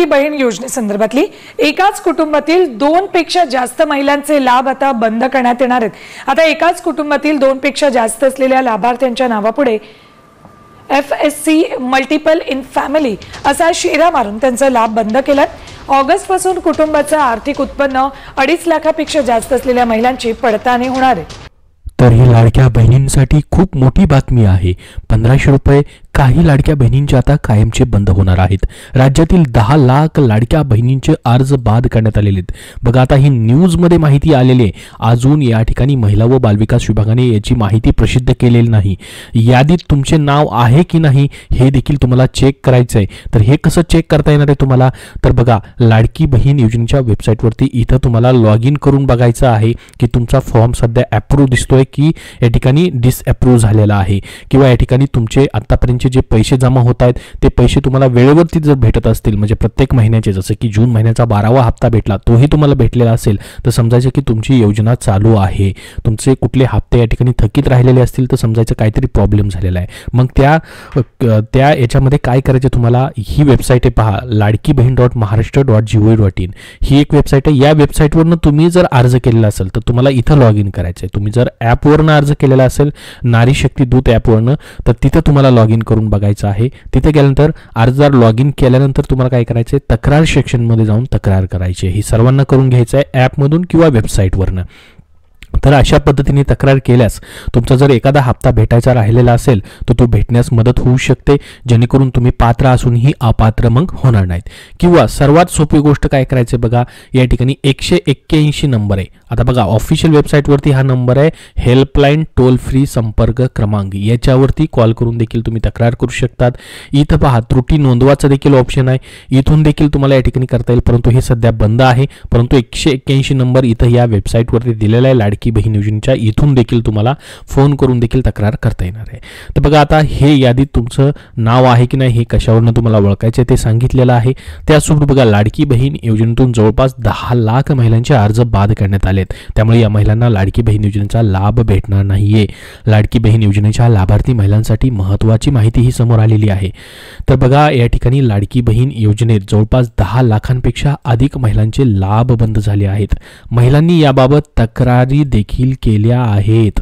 लाडकी बहीण योजनेसंदर्भातली एकाच कुटुंबातील 2 पेक्षा जास्त महिलांचे लाभ आता बंद करण्यात येणार आहेत। आता एकाच कुटुंबातील 2 पेक्षा जास्त असलेल्या लाभार्थ्यांच्या नावापुढे FSC मल्टिपल इन फॅमिली असा शेरा मारून त्यांचा लाभ बंद केलाय। ऑगस्ट पासून कुटुंबाचं आर्थिक उत्पन्न 2.5 लाखापेक्षा जास्त असलेल्या महिलांची पडताळणी होणार आहे। तर ही लाडक्या बहिणींसाठी खूप मोठी बातमी आहे। 1500 रुपये काही लाडक्या बहिणींचे आता कायमचे बंद होणार आहेत। राज्यातील 10 लाख लाडक्या बहिणींचे अर्ज बाद करण्यात आलेले आहेत। बघा आता ही न्यूज मध्ये माहिती आलेली आहे। अजून या ठिकाणी महिला व बालविकास विभागाने याची माहिती प्रसिद्ध केलेली नाही। यादीत तुमचे नाव आहे की नाही हे देखील तुम्हाला चेक करायचं आहे। तर हे कसं चेक करता येणार आहे तुम्हाला? तर बघा लाडकी बहीण योजनेच्या वेबसाईटवरती इथं तुम्हाला लॉग इन करून बघायचं आहे की तुमचा फॉर्म सध्या अप्रूव्ह दिसतोय की या ठिकाणी डिसअप्रूव्ह झालेला आहे, किंवा या ठिकाणी तुमचे आतापर्यंत जे पैसे जमा होत आहेत ते पैसे तुम्हाला वेळेवरती जर भेटत असतील, म्हणजे प्रत्येक महिन्याचे जसं की जून महिन्याचा 12वा हप्ता भेटला तोही तुम्हाला भेटलेला असेल, तर समजायचं की तुमची योजना चालू आहे। तुमचे कुठले हप्ते या ठिकाणी थकीत राहिलेले असतील तर समजायचं काहीतरी प्रॉब्लेम झालेला आहे। मग त्या याच्यामध्ये काय करायचं तुम्हाला, ही वेबसाईट आहे पहा ladkibhin.maharashtra.gov.in ही एक वेबसाईट आहे। या वेबसाईटवरनं तुम्ही जर अर्ज केलेला असेल तर तुम्हाला इथं लॉग इन करायचं आहे। तुम्ही जर ॲपवरनं अर्ज केलेला असेल नारी शक्ती दूत ॲपवरनं तर तिथं तुम्हाला लॉग इन करून बघायचं आहे। तिथे गेल्यानंतर अर्जदार लॉग इन केल्यानंतर तुम्हाला काय करायचं आहे, तक्रार सेक्शन मध्ये जाऊन तक्रार करायची आहे। ही सर्वांना करून घ्यायचं आहे ॲपमधून किंवा वेबसाईटवरनं। तर अशा पद्धतीने तक्रार केल्यास तुमचा जर एखादा हप्ता भेटायचा राहिलेला असेल तर तो भेटण्यास मदत होऊ शकते, जेणेकरून तुम्ही पात्र असूनही अपात्र मग होणार नाहीत। किंवा सर्वात सोपी गोष्ट काय करायचं बघा, या ठिकाणी 181 नंबर आहे। आता बघा ऑफिशियल वेबसाईटवरती हा नंबर आहे, हेल्पलाईन टोल फ्री संपर्क क्रमांक, याच्यावरती कॉल करून देखील तुम्ही तक्रार करू शकतात। इथं पहा त्रुटी नोंदवाचा देखील ऑप्शन आहे, इथून देखील तुम्हाला या ठिकाणी करता येईल, परंतु हे सध्या बंद आहे। परंतु 181 नंबर इथं या वेबसाईटवरती दिलेला आहे लाडकी बहीण योजनेच्या, इथून देखील तुम्हाला फोन करून देखील तक्रार करता येणार आहे। तर बघा आता हे यादीत तुमचं नाव आहे की नाही हे कशावरनं तुम्हाला ओळखायचं ते सांगितलेलं आहे। त्यासोबत बघा लाडकी बहीण योजनेतून जवळपास 10 लाख महिलांचे अर्ज बाद करण्यात आलेत, त्यामुळे या महिलांना लाडकी बहीण योजनेचा लाभ भेटणार नाहीये। लाडकी बहीण योजनेच्या लाभार्थी महिलांसाठी महत्त्वाची माहिती ही समोर आलेली आहे। तर बघा या ठिकाणी लाडकी बहीण योजनेत जवळपास 10 लाखांपेक्षा अधिक महिलांचे लाभ बंद झाले आहेत। महिलांनी याबाबत तक्रारी देखील केल्या आहेत।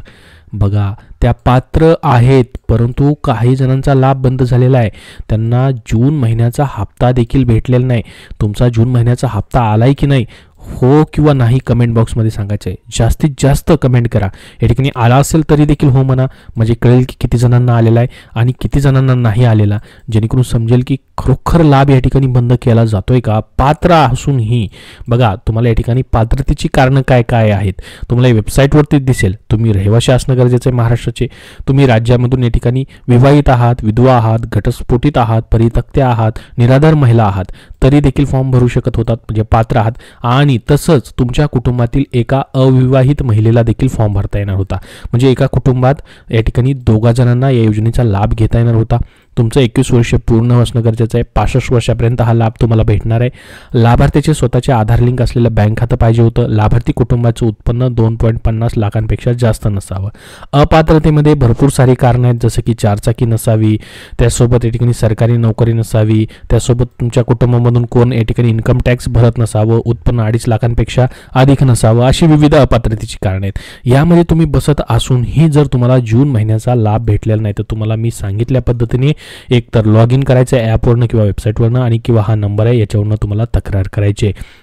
बघा त्या पात्र आहेत, परंतु काही जणांचा लाभ बंद झालेला आहे, त्यांना जून महिन्याचा हप्ता देखील भेटलेला नाही। तुमचा जून महिन्याचा हप्ता आलाय की नाही, हो किंवा नाही कमेंट बॉक्समध्ये सांगायचं आहे। जास्तीत जास्त कमेंट करा। या ठिकाणी आला असेल तरी देखील हो म्हणा, म्हणजे कळेल की किती जणांना आलेला आहे आणि किती जणांना नाही आलेला, जेणेकरून समजेल की खरोखर लाभ या ठिकाणी बंद केला जातोय का पात्र असूनही। बघा तुम्हाला या ठिकाणी पात्रतेची कारणं काय काय आहेत तुम्हाला वेबसाईटवरती दिसेल। तुम्ही रहिवासी असणं गरजेचं आहे महाराष्ट्राचे, तुम्ही राज्यामधून या ठिकाणी विवाहित आहात, विधवा आहात, घटस्फोटित आहात, परित्यक्त्या आहात, निराधार महिला आहात तरी देखील फॉर्म भरू शकत होतात, म्हणजे पात्र आहात। आणि तसंच तुमच्या कुटुंबातील एका अविवाहित महिलेला देखील फॉर्म भरता येणार होता, म्हणजे एका कुटुंबात या ठिकाणी 2 जणांना या योजनेचा लाभ घेता येणार होता। तुमचं 21 वर्ष पूर्ण असणं गरजेचं आहे। 65 वर्षापर्यंत हा लाभ तुम्हाला भेटणार आहे। लाभार्थीचे स्वतःचे आधार लिंक असलेलं बँक खातं पाहिजे होतं। लाभार्थी कुटुंबाचं उत्पन्न 2.50 लाखांपेक्षा जास्त नसावं। अपात्रतेमध्ये भरपूर सारी कारणं आहेत, जसं की 4 चाकी नसावी, त्यासोबत या ठिकाणी सरकारी नोकरी नसावी, त्यासोबत तुमच्या कुटुंबामधून कोण या ठिकाणी इन्कम टॅक्स भरत नसावं, उत्पन्न 2.5 लाखांपेक्षा अधिक नसावं, अशी विविध अपात्रतेची कारणं आहेत। यामध्ये तुम्ही बसत असूनही जर तुम्हाला जून महिन्याचा लाभ भेटलेला नाही तर तुम्हाला मी सांगितल्या पद्धतीने एक तर लॉग इन करायचं आहे ॲपवरनं किंवा वेबसाईटवरनं, आणि किंवा हा नंबर आहे याच्यावरनं तुम्हाला तक्रार करायची आहे।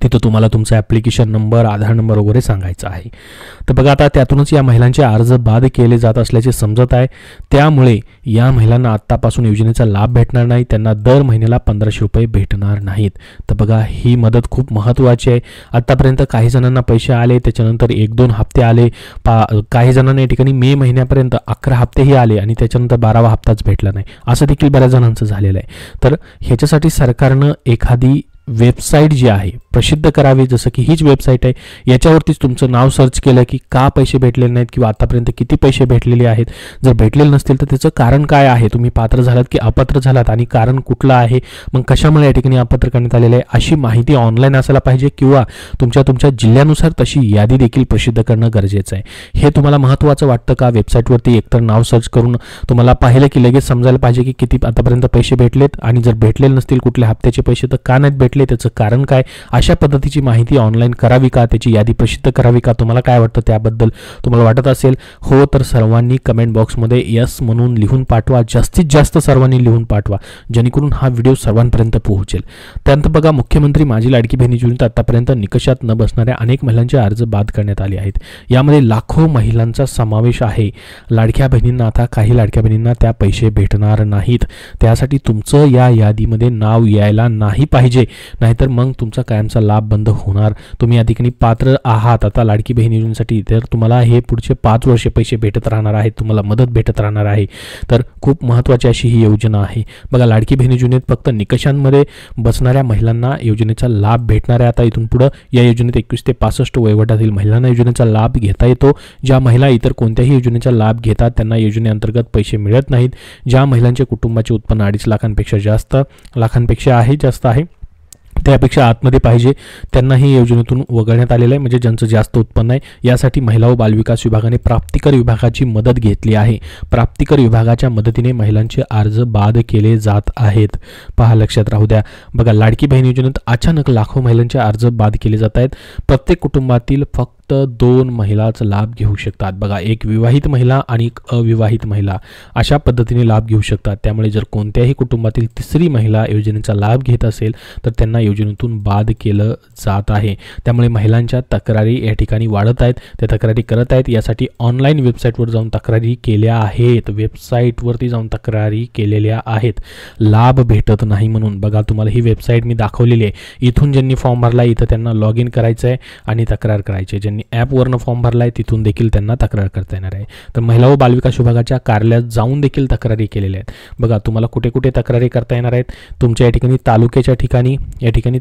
तिथं तुम्हाला तुमचा ॲप्लिकेशन नंबर, आधार नंबर वगैरे सांगायचा आहे। तर बघा आता त्यातूनच या महिलांचे अर्ज बाद केले जात असल्याचे समजत आहे, त्यामुळे या महिलांना आत्तापासून योजनेचा लाभ भेटणार नाही, त्यांना दर महिन्याला 1500 रुपये भेटणार नाहीत। तर बघा ही मदत खूप महत्त्वाची आहे। आत्तापर्यंत काही जणांना पैसे आले, त्याच्यानंतर 1-2 हप्ते आले, काही जणांना या ठिकाणी मे महिन्यापर्यंत 11 हप्तेही आले आणि त्याच्यानंतर 12वा हप्ताच भेटला नाही, असं देखील बऱ्याच जणांचं झालेलं आहे। तर ह्याच्यासाठी सरकारनं एखादी वेबसाईट जी आहे प्रसिद्ध करावी, जसं की हीच वेबसाईट आहे. याच्यावरतीच तुमचं नाव सर्च केलं की का पैसे भेटलेले नाहीत किंवा आतापर्यंत किती पैसे भेटलेले आहेत. जर भेटलेले नसतील तर त्याचं कारण काय आहे, तुम्ही पात्र झालात की अपात्र झालात आणि कारण कुठलं आहे, मग कशामुळे या ठिकाणी अपात्र करण्यात आलेलं आहे, अशी माहिती ऑनलाईन असायला पाहिजे किंवा तुमच्या जिल्ह्यानुसार तशी यादी देखील प्रसिद्ध करणं गरजेचं आहे. हे तुम्हाला महत्त्वाचं वाटतं का? वेबसाईटवरती एकतर नाव सर्च करून तुम्हाला पाहिलं की लगेच समजायला पाहिजे की किती आतापर्यंत पैसे भेटलेत आणि जर भेटलेले नसतील कुठल्या हप्त्याचे पैसे तर का नाहीत भेटले, त्याचं कारण काय, अशा पद्धतीची माहिती ऑनलाईन करावी का, त्याची यादी प्रसिद्ध करावी का? तुम्हाला काय वाटतं त्याबद्दल? तुम्हाला वाटत असेल हो तर सर्वांनी कमेंट बॉक्समध्ये यस म्हणून लिहून पाठवा. जास्तीत जास्त सर्वांनी लिहून पाठवा जेणेकरून हा व्हिडिओ सर्वांपर्यंत पोहोचेल. त्यानंतर बघा, मुख्यमंत्री माझी लाडकी बहीण योजनेत आतापर्यंत निकषात न बसणाऱ्या अनेक महिलांचे अर्ज बाद करण्यात आले आहेत. यामध्ये लाखो महिलांचा समावेश आहे. लाडक्या बहिणींना आता काही लाडक्या बहिणींना त्या पैसे भेटणार नाहीत. त्यासाठी तुमचं या यादीमध्ये नाव यायला नाही पाहिजे, नाहीतर मग तुमचा कायमचा लाभ बंद होणार. तुम्ही या ठिकाणी पात्र आहात आता लाडकी बहीण योजनेसाठी, तर तुम्हाला हे पुढचे 5 वर्ष पैसे भेटत राहणार आहेत, तुम्हाला मदत भेटत राहणार आहे. तर खूप महत्त्वाची अशी ही योजना आहे. बघा, लाडकी बहीण योजनेत फक्त निकषांमध्ये बसणाऱ्या महिलांना योजनेचा लाभ भेटणार आहे. आता इथून पुढे या योजनेत 21 ते 65 वयोगटातील महिलांना योजनेचा लाभ घेता येतो. ज्या महिला इतर कोणत्याही योजनेचा लाभ घेतात त्यांना योजनेअंतर्गत पैसे मिळत नाहीत. ज्या महिलांचे कुटुंबाचे उत्पन्न 2.5 लाखांपेक्षा जास्त आहे त्यापेक्षा आतमध्ये पाहिजे त्यांना ही योजनेतून वगळण्यात आलेलं आहे. म्हणजे ज्यांचं जास्त उत्पन्न आहे, यासाठी महिला व बालविकास विभागाने प्राप्तिकर विभागाची मदत घेतली आहे. प्राप्तिकर विभागाच्या मदतीने महिलांचे अर्ज बाद केले जात आहेत. पहा, लक्षात राहू द्या. बघा, लाडकी बहीण योजनेत अचानक लाखो महिलांचे अर्ज बाद केले जात आहेत. प्रत्येक कुटुंबातील फक्त 2 महिलाच लाभ घेऊ शकतात. बघा, एक विवाहित महिला आणि एक अविवाहित महिला अशा पद्धतीने लाभ घेऊ शकतात. त्यामुळे जर कोणत्याही कुटुंबातील तिसरी महिला योजनेचा लाभ घेत असेल तर त्यांना योजनेतून बाद केलं जात आहे. त्यामुळे महिलांच्या तक्रारी या ठिकाणी वाढत आहेत, त्या तक्रारी करत आहेत. यासाठी ऑनलाईन वेबसाईटवर जाऊन तक्रारी केल्या आहेत, वेबसाईटवरती जाऊन तक्रारी केलेल्या आहेत. लाभ भेटत नाही म्हणून. बघा, तुम्हाला ही वेबसाईट मी दाखवलेली आहे. इथून ज्यांनी फॉर्म भरला इथं त्यांना लॉग इन करायचं आहे आणि तक्रार करायची. ज्यांनी ॲपवरनं फॉर्म भरला आहे तिथून देखील त्यांना तक्रार करता येणार आहे. तर महिला व बालविकास विभागाच्या कार्यालयात जाऊन देखील तक्रारी केलेल्या आहेत. बघा, तुम्हाला कुठे कुठे तक्रारी करता येणार आहेत. तुमच्या या ठिकाणी तालुक्याच्या ठिकाणी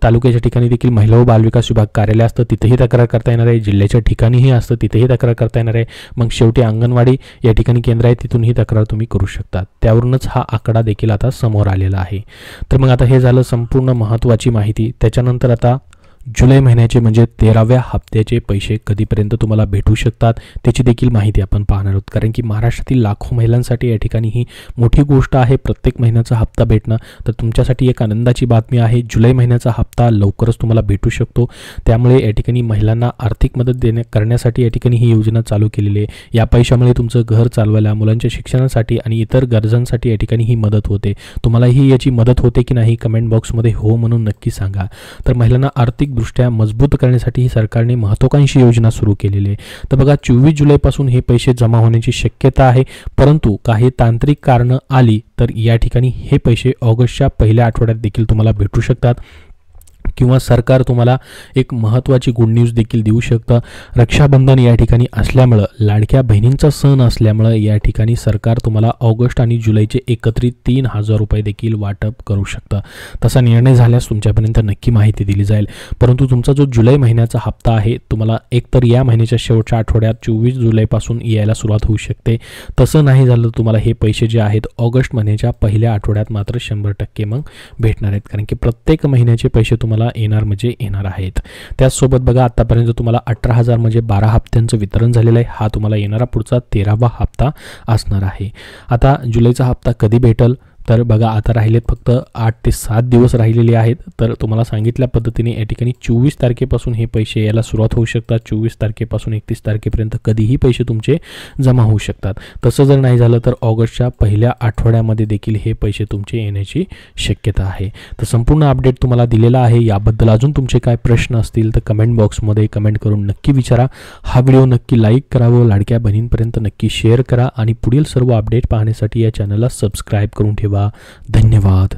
तालुक्याच्या ठिकाणी देखील महिला व बालविकास विभाग कार्यालय असतं, तिथेही तक्रार करता येणार आहे. जिल्ह्याच्या ठिकाणीही असतं, तिथेही तक्रार करता येणार आहे. मग शेवटी अंगणवाडी या ठिकाणी केंद्र आहे, तिथून ही तक्रार तुम्ही करू शकता. त्यावरूनच हा आकडा देखील आता समोर आलेला आहे. तर मग आता हे झालं संपूर्ण महत्त्वाची माहिती. त्याच्यानंतर आता जुलै महिन्याचे म्हणजे 13व्या हप्त्याचे पैसे कधीपर्यंत तुम्हाला भेटू शकतात त्याची देखील माहिती आपण पाहणार आहोत. कारण की महाराष्ट्रातील लाखो महिलांसाठी या ठिकाणी ही मोठी गोष्ट आहे. प्रत्येक महिन्याचा हप्ता भेटणं तर तुमच्यासाठी एक आनंदाची बातमी आहे. जुलै महिन्याचा हप्ता लवकरच तुम्हाला भेटू शकतो. त्यामुळे या ठिकाणी महिलांना आर्थिक मदत करण्यासाठी या ठिकाणी ही योजना चालू केलेली आहे. या पैशामुळे तुमचं घर चालवायला, मुलांच्या शिक्षणासाठी आणि इतर गरजांसाठी या ठिकाणी ही मदत होते. तुम्हालाही याची मदत होते की नाही कमेंट बॉक्समध्ये हो म्हणून नक्की सांगा. तर महिलांना आर्थिक दृष्ट्या मजबूत करण्यासाठी सरकारने महत्त्वाकांक्षी योजना सुरू केलेली आहे. तर बघा, 24 जुलैपासून हे पैसे जमा होण्याची शक्यता आहे. परंतु काही तांत्रिक कारणं आली तर या ठिकाणी हे पैसे ऑगस्टच्या पहिल्या आठवड्यात देखील तुम्हाला भेटू शकतात. किंवा सरकार तुम्हाला एक महत्त्वाची गुड न्यूज देखील देऊ शकतं. रक्षाबंधन या ठिकाणी असल्यामुळं, लाडक्या बहिणींचा सण असल्यामुळं या ठिकाणी सरकार तुम्हाला ऑगस्ट आणि जुलैचे एकत्रित 3,000 रुपये देखील वाटप करू शकतं. तसा निर्णय झाल्यास तुमच्यापर्यंत नक्की माहिती दिली जाईल. परंतु तुमचा जो जुलै महिन्याचा हप्ता आहे तुम्हाला एकतर या महिन्याच्या शेवटच्या आठवड्यात 24 जुलैपासून यायला सुरुवात होऊ शकते. तसं नाही झालं तर तुम्हाला हे पैसे जे आहेत ऑगस्ट महिन्याच्या पहिल्या आठवड्यात मात्र 100% मग भेटणार आहेत. कारण की प्रत्येक महिन्याचे पैसे तुम्हाला येणार आहेत. त्याचसोबत बघा, आतापर्यंत तुम्हाला 18,000 म्हणजे 12 हप्त्यांचं वितरण झालेलं आहे. हा तुम्हाला येणारा पुढचा 13वा हप्ता असणार आहे. आता जुलैचा हप्ता कधी भेटेल तर बघा, आता राहिलेत फक्त 8 ते 7 दिवस राहिलेले आहेत. तर तुम्हाला सांगितल्या पद्धतीने या ठिकाणी 24 तारखेपासून हे पैसे यायला सुरुवात होऊ शकतात. 24 तारखेपासून 31 तारखेपर्यंत कधीही पैसे तुमचे जमा होऊ शकतात. तसं जर नाही झालं तर ऑगस्टच्या पहिल्या आठवड्यामध्ये देखील हे पैसे तुमचे येण्याची शक्यता आहे. तर संपूर्ण अपडेट तुम्हाला दिलेला आहे. याबद्दल अजून तुमचे काय प्रश्न असतील तर कमेंट बॉक्समध्ये कमेंट करून नक्की विचारा. हा व्हिडिओ नक्की लाईक करावं, लाडक्या बहिणींपर्यंत नक्की शेअर करा आणि पुढील सर्व अपडेट पाहण्यासाठी या चॅनलला सबस्क्राईब करून ठेवा. धन्यवाद.